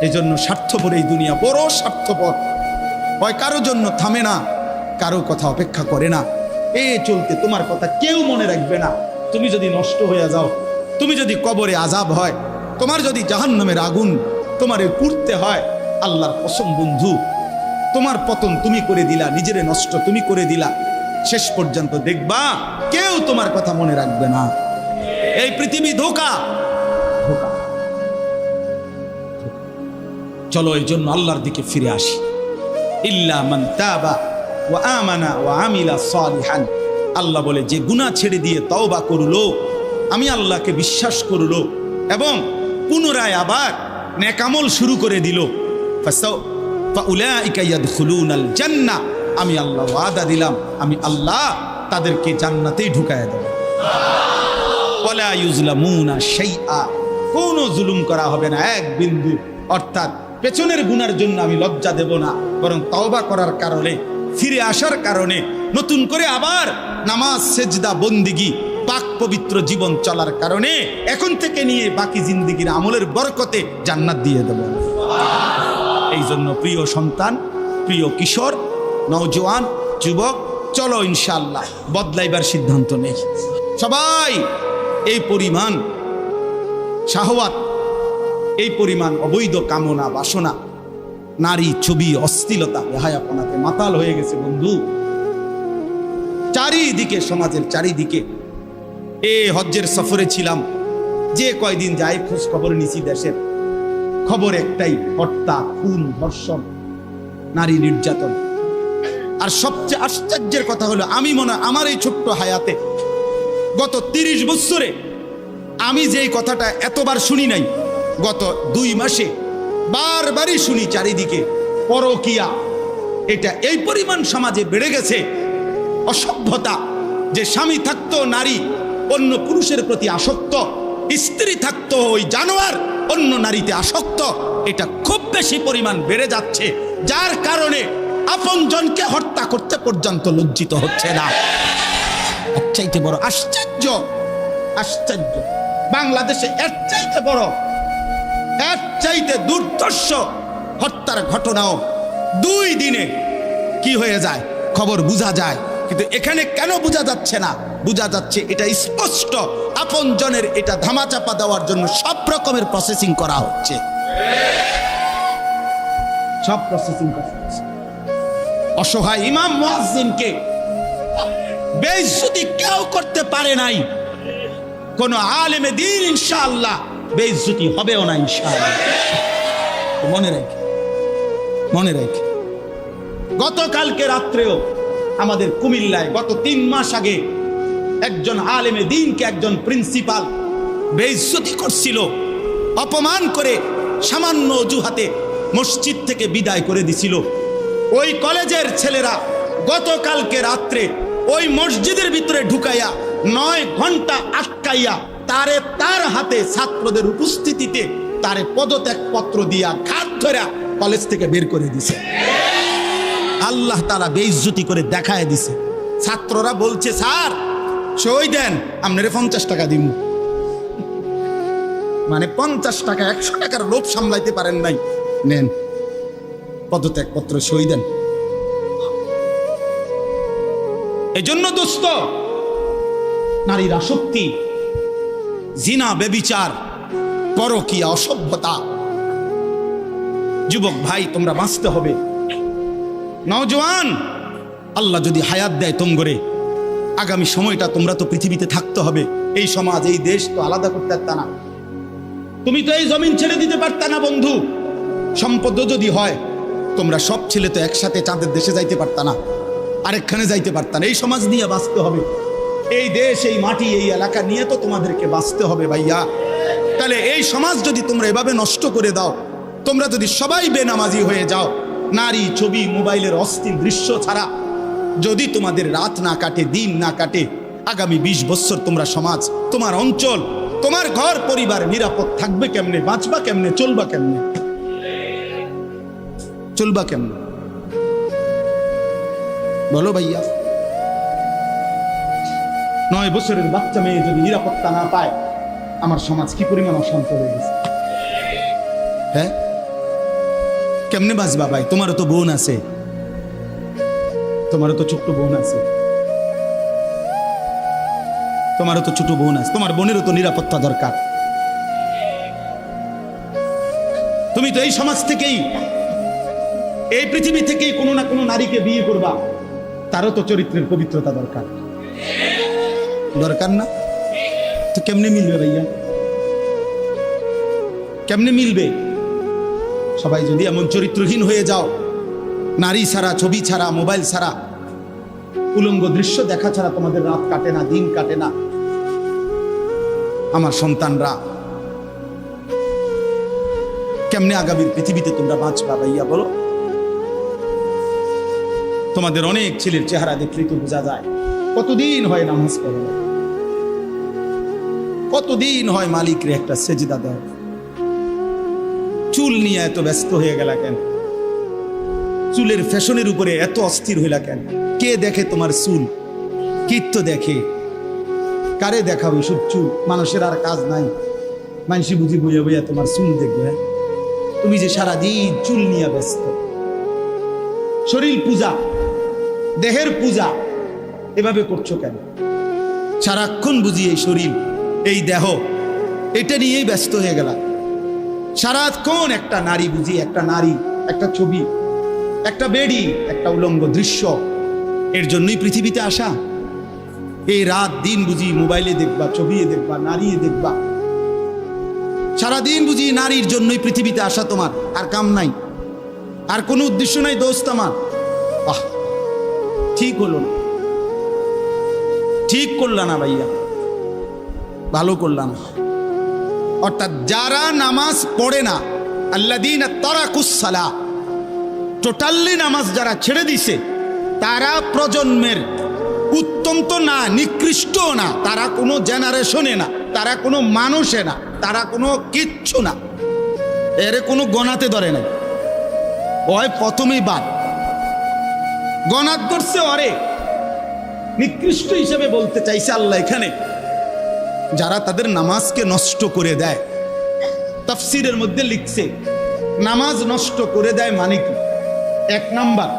এই জন্য স্বার্থপর এই দুনিয়া, বড় স্বার্থপর। হয় কারো জন্য থামে না, কারো কথা অপেক্ষা করে না। চলতে তোমার কথা কেউ মনে রাখবে না। তুমি যদি নষ্ট হয়ে যাও, তুমি যদি কবরে আযাব হয়, তোমার যদি জাহান্নামের আগুন তোমারে পুড়তে হয়, আল্লাহর কসম বন্ধু, তোমার পতন তুমি করে দিলা, নিজেরে নষ্ট তুমি করে দিলা। শেষ পর্যন্ত দেখবা কেউ তোমার কথা মনে রাখবে না। এই পৃথিবী ধোঁকা। চলো এই জন্য আল্লাহর দিকে ফিরে আসি। ইল্লা মান তাবা ওয়া আমানা ওয়া আমিলা সালিহান। আল্লাহ বলে যে গুনাহ ছেড়ে দিয়ে তওবা করলো, আমি আল্লাহকে বিশ্বাস করলো এবং পুনরায় আবার নেক আমল শুরু করে দিল, ফাউলাইকা ইয়াদখুলুনাল জান্নাহ, আমি আল্লাহ ওয়াদা দিলাম, আমি আল্লাহ তাদেরকে জান্নাতেই ঢুকায়া দেব। ওয়ালা ইউজলামুনা শাইআ, কোনো জুলুম করা হবে না এক বিন্দু। অর্থাৎ পেছনের গুনার জন্য আমি লজ্জা দেব না, বরং তওবা করার কারণে, ফিরে আসার কারণে, নতুন করে আবার নামাজ সেজদা বন্দিগি পাক পবিত্র জীবন চলার কারণে এখন থেকে নিয়ে বাকি জিন্দেগির আমলের বরকতে জান্নাত দিয়ে দেব। এই জন্য প্রিয় সন্তান, প্রিয় কিশোর, নওজোয়ান, যুবক, চলো ইনশাআল্লাহ বদলাইবার সিদ্ধান্ত নেই। সবাই এই পরিমাণ শাহওয়াত, এই পরিমাণ অবৈধ কামনা বাসনা, নারী ছবি, অশ্লীলতা, বেহায়াপনাতে মাতাল হয়ে গেছে বন্ধু চারিদিকে, সমাজের চারিদিকে। হজ্জের সফরে ছিলাম, যে কয়দিন যাই খোঁজ খবর নিছি, দেশের খবর একটাই, হত্যা, খুন, ধর্ষণ, নারী নির্যাতন। আর সবচেয়ে আশ্চর্যের কথা হলো, আমি মনে হয় আমার এই ছোট্ট হায়াতে গত 30 বছরে আমি যেই কথাটা এতবার শুনি নাই, গত 2 মাসে বারবারই শুনি চারিদিকে পরকিয়া। এটা এই পরিমাণ সমাজে বেড়ে গেছে, অসভ্যতা, যে স্বামী থাকতো নারী অন্য পুরুষের প্রতি আসক্ত, স্ত্রী থাকতো ওই জানোয়ার অন্য নারীতে আসক্ত। এটা খুব বেশি পরিমাণ বেড়ে যাচ্ছে, যার কারণে আপনজনকে হত্যা করতে পর্যন্ত লজ্জিত হচ্ছে না। এর চাইতে বড় আশ্চর্য, আশ্চর্য বাংলাদেশে এর চাইতে বড়, এর চাইতে দুর্ধর্ষ হত্যার ঘটনাও 2 দিনে কি হয়ে যায় খবর বোঝা যায়। কিন্তু এখানে কেন বোঝা যাচ্ছে না? বোঝা যাচ্ছে এটা স্পষ্ট, আপনজনের এটা ধামাচাপা দেওয়ার জন্য সব রকমের প্রসেসিং করা হচ্ছে, সব প্রসেসিং করা হচ্ছে। অসহায় ইমাম মুয়াজ্জিনকে বেইজ্জতি কেউ করতে পারে নাই, কোন আলেমে দ্বীন ইনশাআল্লাহ বেইজ্জতি হবেও না ইনশাআল্লাহ। মনে রেখে, মনে রেখে, গতকালকে রাত্রেও আমাদের কুমিল্লায় গত 3 মাস আগে একজন আলেমে দ্বীনকে একজন প্রিন্সিপাল বেইজ্জতি করছিল, অপমান করে সামান্য অজুহাতে মসজিদ থেকে বিদায় করে দিছিল। ওই কলেজের ছেলেরা গতকালকে রাত্রে ওই মসজিদের ভিতরে ঢুকাইয়া 9 ঘন্টা আটকাইয়া তারে, তার হাতে ছাত্রদের উপস্থিতিতে তারে পদত্যাগ পত্র দিয়া ঘাট ধরে কলেজ থেকে বের করে দিছে। আল্লাহ তাআলা বেইজ্জতি করে দেখায় দিছে। ছাত্ররা বলছে, স্যার সই দেন, আপনারে 50 টাকা দিব। মানে 50 টাকা, 100 টাকার লোভ সামলাইতে পারেন নাই, নেন পদত্যাগ পত্র, সই দেন। এজন্য দোস্ত, নারীর আসক্তি, জিনা, বেবিচার, পরকীয়া, অসভ্যতা, যুবক ভাই তোমরা বাঁচতে হবে। নওজোয়ান, আল্লাহ যদি হায়াত দেয় তোমরে, আগামী সময়টা তোমরা তো পৃথিবীতে থাকতে হবে। এই সমাজ, এই দেশ তো আলাদা করতে পারতা না, তুমি তো এই জমিন ছেড়ে দিতে পারতা না বন্ধু। সম্পদ যদি হয়, তোমরা সব ছেলে তো একসাথে চাঁদের দেশে যাইতে পারতা না, আরেকখানে যাইতে পারতা না। এই সমাজ নিয়ে বাঁচতে হবে, এই দেশ, এই মাটি, এই এলাকা নিয়ে তো তোমাদেরকে বাঁচতে হবে ভাইয়া। তাহলে এই সমাজ যদি তোমরা এভাবে নষ্ট করে দাও, তোমরা যদি সবাই বেনামাজি হয়ে যাও, নারী ছবি, মোবাইলের অশ্লীল দৃশ্য ছাড়া যদি তোমাদের রাত না কাটে, দিন না কাটে, আগামী 20 বছর তোমরা সমাজ, তোমার অঞ্চল, তোমার ঘর পরিবার নিরাপদ থাকবে কেমনে? বাঁচবা কেমনে? চলবা কেমনে? চলবা কেমনে বলো ভাইয়া? 9 বছরের বাচ্চা মেয়ে যদি নিরাপত্তা না পায়, আমার সমাজ কি পরিমাণ অশান্ত হয়ে গেছে। হ্যাঁ, কেমনে বাঁচবা ভাই? তোমারও তো বোন আছে, তোমারও তো ছোট্ট বোন আছে, তোমারও তো ছোট বোন আছে, তোমার বোনেরও তো নিরাপত্তা দরকার। তুমি তো এই সমাজ থেকেই, এই পৃথিবী থেকেই কোনো না কোনো নারীকে বিয়ে করবা, তারও তো চরিত্রের পবিত্রতা দরকার, দরকার না? তো কেমনে মিলবে ভাইয়া, কেমনে মিলবে? সবাই যদি এমন চরিত্রহীন হয়ে যাও, নারী ছাড়া, ছবি ছাড়া, মোবাইল ছাড়া, উলঙ্গ দৃশ্য দেখা ছাড়া তোমাদের রাত কাটে না, দিন কাটে না, আমার সন্তানরা কেমনে আগামীর পৃথিবীতে তোমরা বাঁচবা ভাইয়া বলো? তোমাদের অনেক ছেলের চেহারা দেখলেই তো বোঝা যায় কতদিন হয় নামাজ পড়ে না, কতদিন হয় মালিকরে একটা সেজদা দেয়। চুল নিয়ে এত ব্যস্ত হয়ে গেলা কেন? চুলের ফ্যাশনের উপরে এত অস্থির হইলা কেন? কে দেখে তোমার চুল? কীর্ত দেখে? কারে দেখাও এসব চুল? মানুষের আর কাজ নাই, মানুষই বুঝি বইয়া বইয়া তোমার চুল দেখবে। তুমি যে সারাদিন চুল নিয়ে ব্যস্ত, শরীর পূজা, দেহের পূজা এভাবে করছো কেন? সারাক্ষণ বুঝি এই শরীর, এই দেহ, এটা নিয়েই ব্যস্ত হয়ে গেলা। সারাক্ষণ একটা নারী বুঝি, একটা নারী, একটা ছবি, একটা বেডি, একটা উলঙ্গ দৃশ্য, এর জন্যই পৃথিবীতে আসা। এই রাত দিন বুঝি মোবাইলে দেখবা, ছবি দেখবা, নারী দেখবা, সারাদিন বুঝি নারীর জন্যই পৃথিবীতে আসা তোমার, আর কাম নাই, আর কোনো উদ্দেশ্য নাই দোস্ত আমার। আহ, ঠিক হলো না, ঠিক করলা না ভাইয়া, ভালো করলা না। অর্থাৎ যারা নামাজ পড়ে না, আল্লাযীনা তারাকুস সালাহ, টোটালি নামাজ যারা ছেড়ে দিছে, তারা প্রজন্মের উত্তম তো না, নিকৃষ্ট না, তারা কোনো জেনারেশনে না, তারা কোনো মানুষে না, তারা কোনো কিচ্ছু না, এর কোনো গণাতে ধরে না। ওই প্রথমেই বাদ গণাত ধরছে, অরে নিকৃষ্ট হিসেবে বলতে চাইছে আল্লাহ এখানে যারা তাদের নামাজকে নষ্ট করে দেয়। তাফসীরের মধ্যে লিখছে নামাজ নষ্ট করে দেয় মানে কি? এক নাম্বার,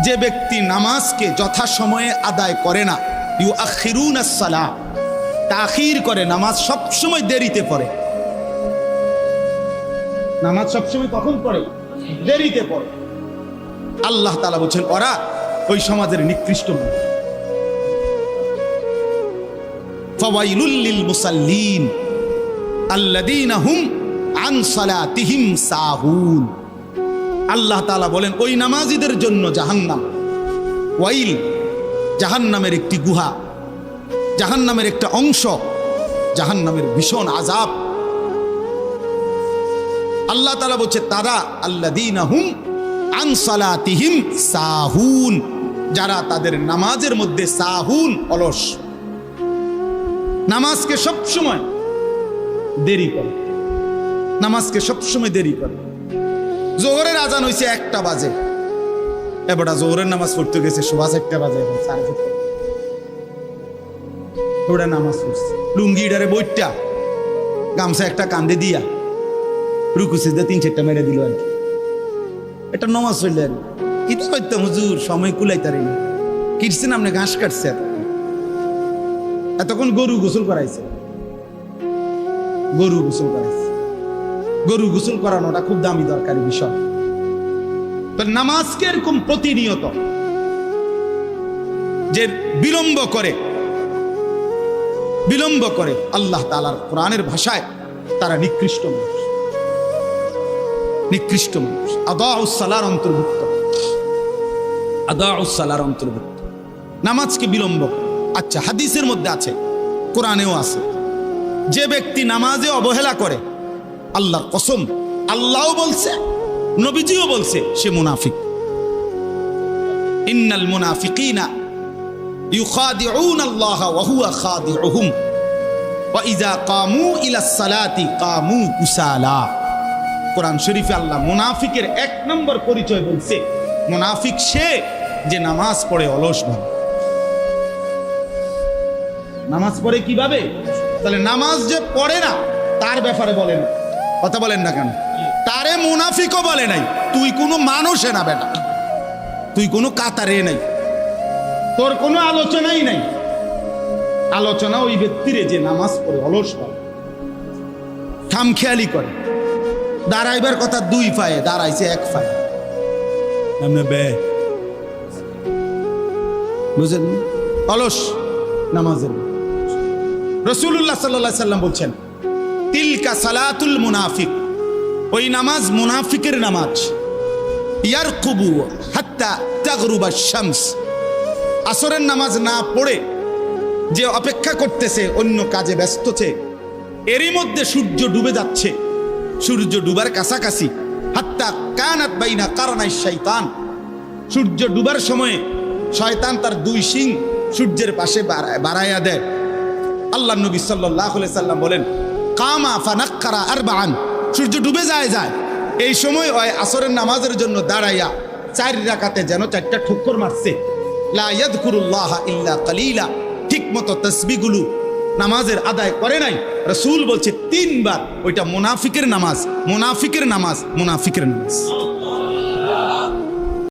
যে ব্যক্তি নামাজকে যথাসময়ে আদায় করে না, ইউআখিরুনাস সালাহ, তাখির করে, নামাজ সবসময় দেরিতে পড়ে। নামাজ সবসময় কখন পড়ে? দেরিতে পড়ে। আল্লাহ তাআলা বলেন ওরা ওই সমাজের নিকৃষ্ট মানুষ। ফাওয়াইলুল লিল মুসাল্লিন আল্লাযীনা হুম আন সালাতিহিম সাহুন। আল্লাহ তাআলা বলেন ওই নামাজীদের জন্য জাহান্নাম। ওয়াইল, জাহান্নামের একটি গুহা, জাহান্নামের একটা অংশ, জাহান্নামের ভীষণ আযাব। আল্লাহ তাআলা বলছে তারা আল্লাযীনা হুম আন সালাতিহিম সাহুন, যারা তাদের নামাজের মধ্যে সাহুন, অলস, নামাজকে সবসময় দেরি করে, নামাজকে সবসময় দেরি করে। জোহরের আজান হইছে 1টা বাজে, এবারটা জোহরের নামাজ পড়তে গেছে 1:15 বাজে, ওটা নামাজ পড়ছে লুঙ্গিটারে বইটা গামছা একটা কান্দে দিয়া রুকু সিজদা 3-4টা মেরে দিল আর কি। এটা নামাজ হইল আর কি করতাম হুজুর, সময় কুলাইতারি না, কিরছেন আপনি ঘাস কাটছে, এতক্ষণ গরু গোসল করাইছে, গরু গোসল করাইছে। গরু গোসল করানোটা খুব দামি দরকারি বিষয়। নামাজকে এরকম প্রতিনিয়ত যে বিলম্ব করে আল্লাহ তাআলার কোরআনের ভাষায় তারা নিকৃষ্ট মানুষ, নিকৃষ্ট মানুষ। আদাউস সালার অন্তর্ভুক্ত, আদাউস সালার অন্তর্ভুক্ত নামাজকে বিলম্ব। আচ্ছা, হাদিসের মধ্যে আছে, কোরআনেও আছে, যে ব্যক্তি নামাজে অবহেলা করে, আল্লাহর কসম, আল্লাহও বলছে, নবীজিও বলছে, সে মুনাফিক। ইন্নাল মুনাফিকিনা ইউখাদিউনা আল্লাহ ওয়া হুয়া খাদিউহুম ওয়া ইযা কামু ইলাস সালাতি কামু কুসালা। কোরআন শরীফে আল্লাহ মুনাফিকের 1 নম্বর পরিচয় বলছে, মুনাফিক সে যে নামাজ পড়ে অলস ভাবে। নামাজ পড়ে কিভাবে? তাহলে নামাজ যে পড়ে না তার ব্যাপারে বলেন, কথা বলেন না কেন? তার তারে মুনাফিকও বলে নাই, তুই কোনো মানুষে না বেটা, তুই কোনো কাতারে নাই, তোর কোনো আলোচনাই নাই। আলোচনা ওই ব্যক্তিরে যে নামাজ পড়ে অলস হয়, খামখেয়ালি করে, দাঁড়াইবার কথা দুই পায়ে, দাঁড়াইছে এক পায়ে, বুঝলেন? অলস নামাজের। রাসূলুল্লাহ সাল্লাল্লাহু আলাইহি সাল্লাম বলছেন, তিলকা সালাতুল মুনাফিক, ওই নামাজ মুনাফিকের নামাজ। ইয়ারকুবু হাত্তা তাগরুবা শামস, আসরের নামাজ না পড়ে যে অপেক্ষা করতেছে, অন্য কাজে ব্যস্ত আছে, এরই মধ্যে সূর্য ডুবে যাচ্ছে, সূর্য ডুবার কাছাকাছি। হাত্তা কানাত বাইনা কারনাই শয়তান, সূর্য ডুবার সময় শয়তান তার দুই শিং সূর্যের পাশে বাড়াইয়া দেয়। আল্লাহ নবী সাল্লাল্লাহু আলাইহি সাল্লাম বলেন, কামা ফানাক্কারা আরবাআন, সূর্য ডুবে যায়, এই সময় ওই আসরের নামাজের জন্য দাঁড়াইয়া 4 রাকাতে যেন 4টা ঠুক্কর মারছে। লা ইয়াযকুরুল্লাহ ইল্লা কালিলা, ঠিক মতো তাসবিহগুলো নামাজের আদায় করে নাই। রাসূল বলছে 3 বার, ওইটা মুনাফিকের নামাজ, মুনাফিকের নামাজ, মুনাফিকের নামাজ।